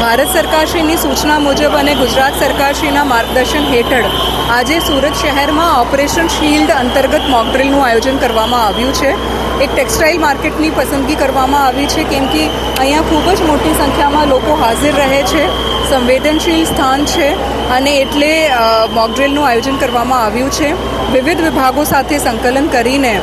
ભારત સરકારશ્રીની સૂચના મુજબ અને ગુજરાત સરકારશ્રીના માર્ગદર્શન હેઠળ આજે સુરત શહેરમાં ઓપરેશન શિલ્ડ અંતર્ગત મોકડ્રીલનું આયોજન કરવામાં આવ્યું છે. એક ટેક્સટાઇલ માર્કેટની પસંદગી કરવામાં આવી છે, કેમ કે અહીંયા ખૂબ જ મોટી સંખ્યામાં લોકો હાજર રહે છે, સંવેદનશીલ સ્થાન છે અને એટલે મોકડ્રીલનું આયોજન કરવામાં આવ્યું છે. વિવિધ વિભાગો સાથે સંકલન કરીને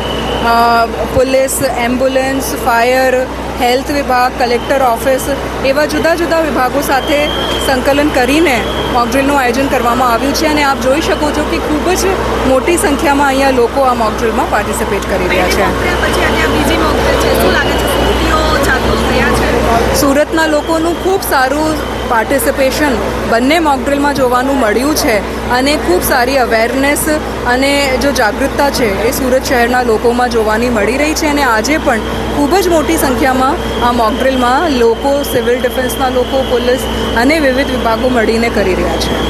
પોલીસ, એમ્બ્યુલન્સ, ફાયર, હેલ્થ વિભાગ, કલેક્ટર ઓફિસ એવા જુદા જુદા વિભાગો સાથે સંકલન કરીને મોકડ્રીલનું આયોજન કરવામાં આવ્યું છે અને આપ જોઈ શકો છો કે ખૂબ જ મોટી સંખ્યામાં અહીંયા લોકો આ મોકડ્રીલમાં પાર્ટિસિપેટ કરી રહ્યા છે. સુરતના લોકોનું ખૂબ સારું પાર્ટિસિપેશન બંને મોકડ્રીલમાં જોવાનું મળ્યું છે અને ખૂબ સારી અવેરનેસ અને જો જાગૃતતા છે એ સુરત શહેરના લોકોમાં જોવાની મળી રહી છે અને આજે પણ ખૂબ જ મોટી સંખ્યામાં આ મોકડ્રીલમાં લોકો, સિવિલ ડિફેન્સના લોકો, પોલીસ અને વિવિધ વિભાગો મળીને કરી રહ્યા છે.